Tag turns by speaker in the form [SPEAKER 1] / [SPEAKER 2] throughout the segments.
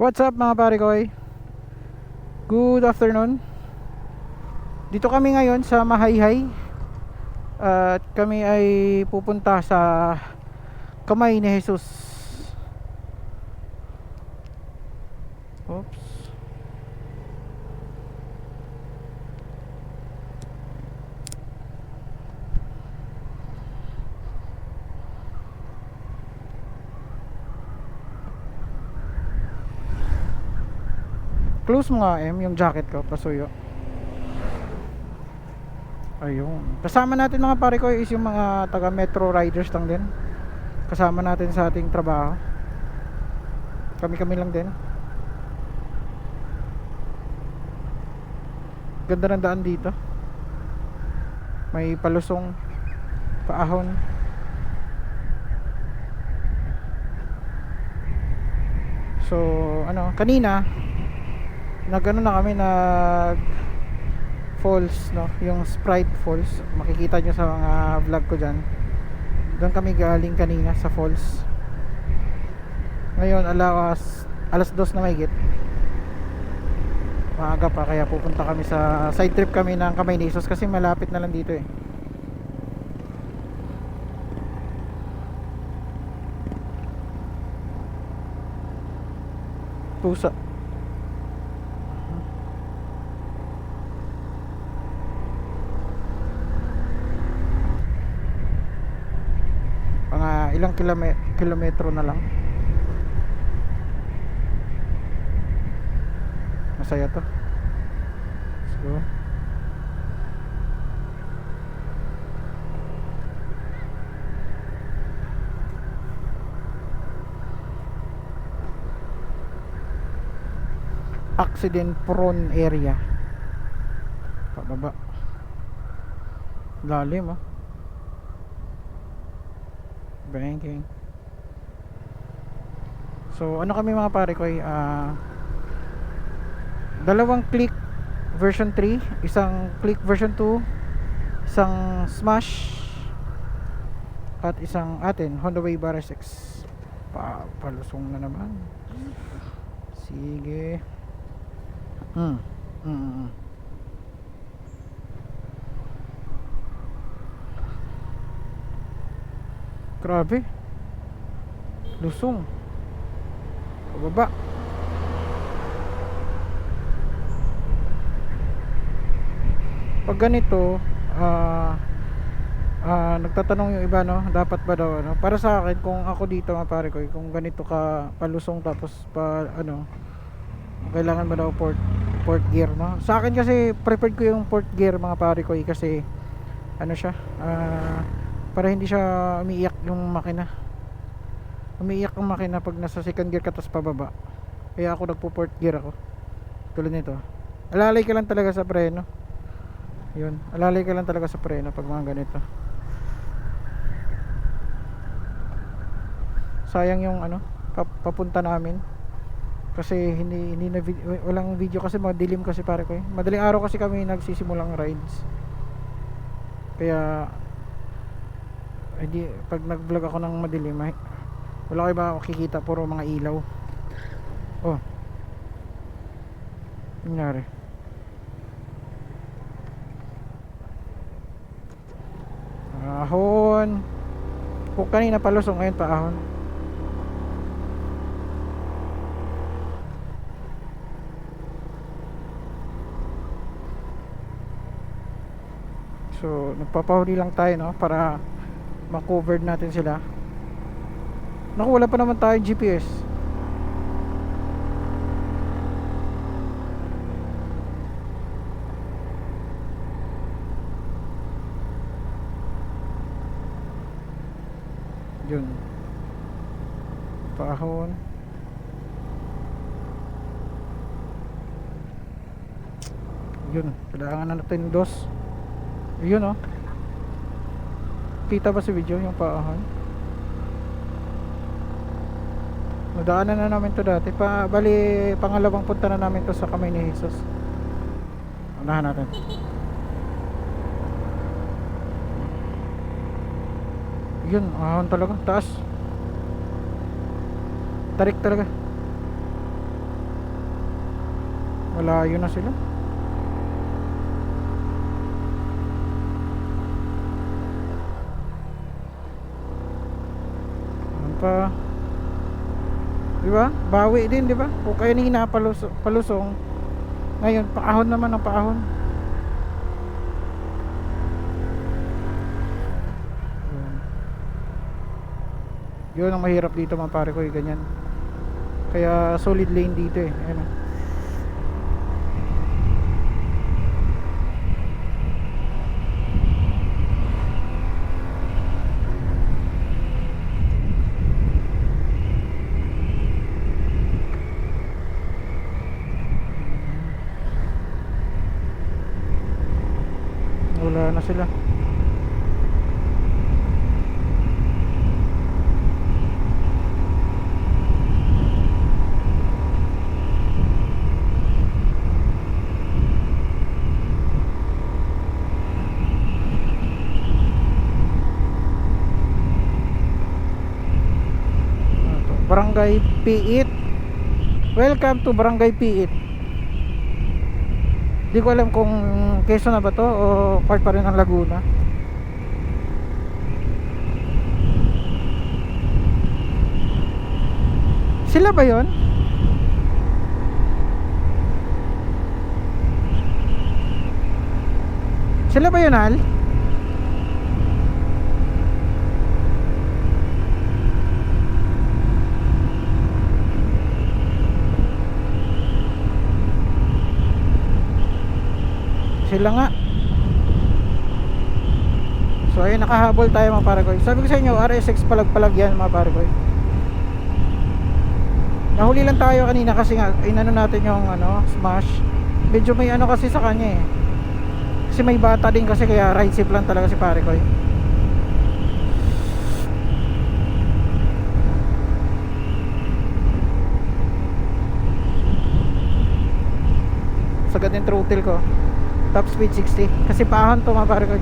[SPEAKER 1] What's up mga pare koy? Good afternoon. Dito kami ngayon sa Mahayhay. At kami ay pupunta sa Kamay ni Jesus. Oops. Close mo nga yung jacket ko, pasuyo. Ayun. Kasama natin mga pare ko is yung mga taga Metro Riders lang din. Kasama natin sa ating trabaho. Kami-kami lang din. Ganda ng daan dito. May palusong, paahon. So, kanina nagano na kami falls, no, yung Sprite Falls. Makikita nyo sa mga vlog ko dyan. Doon kami galing kanina sa falls. Ngayon alas 2 na mahigit. Maaga pa, kaya pupunta kami sa side trip kami ng Kamay ni Jesus kasi malapit na lang dito eh. Pusa. Mga ilang kilometro na lang. Masaya to. Let's go. Accident prone area. Pababa. Lalim banking. So ano kami mga pare ko ay dalawang click version 3, isang click version 2, isang smash at isang atin Honda Wave RSX. Palusong na naman. Sige. Grabe. Lusong. Pababa. Pag ganito, nagtatanong yung iba, no, dapat ba daw para sa akin, kung ako dito mga pare ko, kung ganito ka palusong tapos kailangan ba daw port gear, no? Sa akin kasi preferred ko yung port gear mga pare ko kasi siya, para hindi siya umiiyak yung makina. Umiiyak ang makina pag nasa second gear ka tapos pababa. Kaya ako nagpo-port gear ako. Tulad nito. Alalay ka lang talaga sa preno. Yun, alalay ka lang talaga sa preno pag mga ganito. Sayang yung papunta namin. Kasi hindi na walang video kasi madilim kasi pare ko. Madaling araw kasi kami nagsisimulang rides. Kaya hindi, pag nag-vlog ako ng madilim wala kayo ba makikita, puro mga ilaw. Oh, nangyari. Ahon. Kung kanina palusong, ngayon paahon. So nagpapahuli lang tayo, no, para ma-cover natin sila. Naku, wala pa naman tayo GPS. Yun, paahon. Yun, kailangan na natin dos. Yun, kita ba sa video yung paahon? Nadaanan na namin to dati. Bali, pangalawang punta na namin to sa Kamay ni Jesus. Unahan natin. Yun, ahon talaga, taas. Tarik talaga. Malayo na sila. Ano pa? Di ba? Bawi din, di ba? Kung kayo nina palusong, ngayon paahon naman ang paahon. Yun ang mahirap dito mga pare ko, ganyan. Kaya solid lane dito eh. Ayan. Wala na sila. Barangay Piit. Welcome to Barangay Piit. Di ko alam kung Quezon na ba to o part pa rin ng Laguna. Sila ba yon? Sila ba yun, Al? Sila nga. So ayun, nakahabol tayo mga pare ko. Sabi ko sa inyo, RSX palag-palag yan mga pare ko. Nahuli lang tayo kanina kasi nga inano natin yung smash. Medyo may ano kasi sa kanya eh. Kasi may bata din kasi, kaya ride safe lang talaga si pare ko. Sagad yung throttle ko. Top speed 60. Kasi paahon to mga pare ko.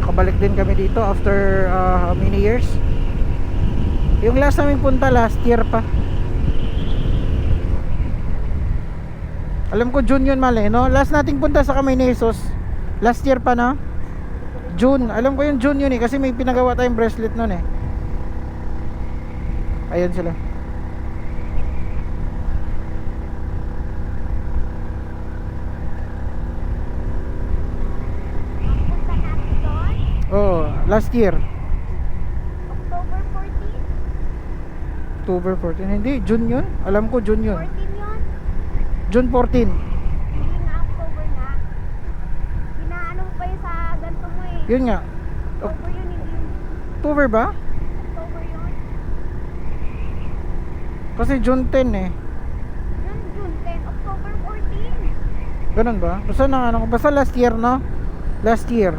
[SPEAKER 1] Nakabalik din kami dito after many years. Yung last namin punta last year pa. Alam ko June yun, mali, no? Last nating punta sa Camainesos last year pa, no? June, alam ko yung June yun eh, kasi may pinagawa tayong bracelet nun eh. Ayun sila.
[SPEAKER 2] Punta natin doon?
[SPEAKER 1] Oh, last year
[SPEAKER 2] October 14?
[SPEAKER 1] October 14, hindi, June yun. Alam ko June yun.
[SPEAKER 2] 14 yun?
[SPEAKER 1] June 14.
[SPEAKER 2] Hindi na October na. Hinaano mo pa yun sa ganito mo eh.
[SPEAKER 1] Yun nga.
[SPEAKER 2] October yun, hindi yun.
[SPEAKER 1] October ba?
[SPEAKER 2] October yun.
[SPEAKER 1] Kasi June 10 eh.
[SPEAKER 2] Yun, June 10. October 14.
[SPEAKER 1] Ganun ba? Basta na basta last year, no? Last year.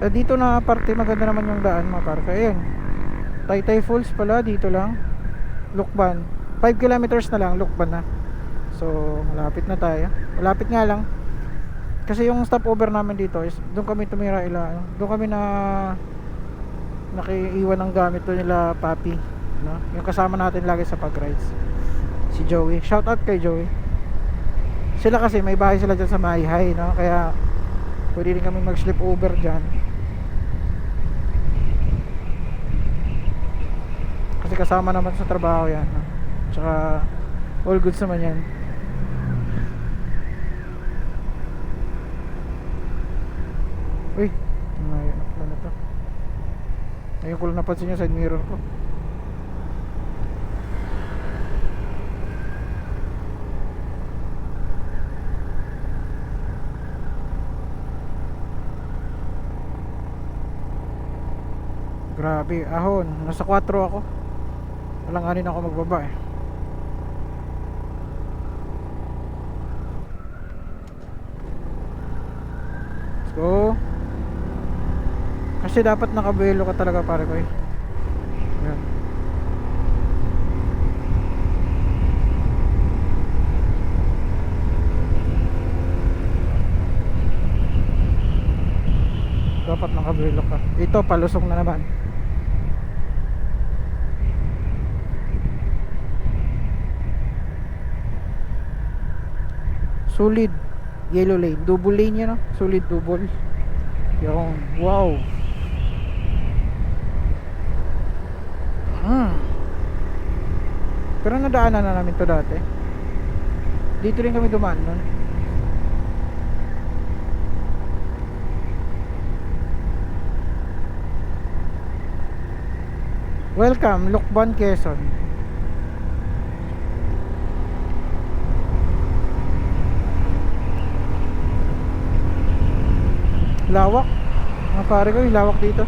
[SPEAKER 1] Dito na parte maganda naman yung daan mga parka. Ayun, Taytay Falls pala dito lang. Lukban 5 kilometers na lang, Lukban na. So malapit na tayo. Malapit nga lang. Kasi yung stopover namin dito is doon kami tumira doon kami na nakiiwan ng gamit doon nila Papi, no? Yung kasama natin lagi sa pag-rides, si Joey. Shout out kay Joey. Sila kasi may bahay sila dyan sa Mayhay, no? Kaya pwede rin kami mag-sleep over dyan. Kasi kasama naman sa trabaho yan, no? Tsaka all goods naman yan. Uy, ano na to? Ngayon ko lang napansin yung side mirror ko. Grabe, ahon. Nasa 4 ako. Walang anin ako magbaba eh. Go. Kasi dapat nakabuelo ka talaga pare ko eh. Yan. Dapat nakabuelo ka. Ito palusong na naman. Solid yellow lane. Double lane yan, no? Solid double. Yung wow. Pero nadaanan na namin to dati. Dito rin kami dumaan nun. Welcome, Lukban, Quezon. Lawak. Mga pare ko, yung lawak dito.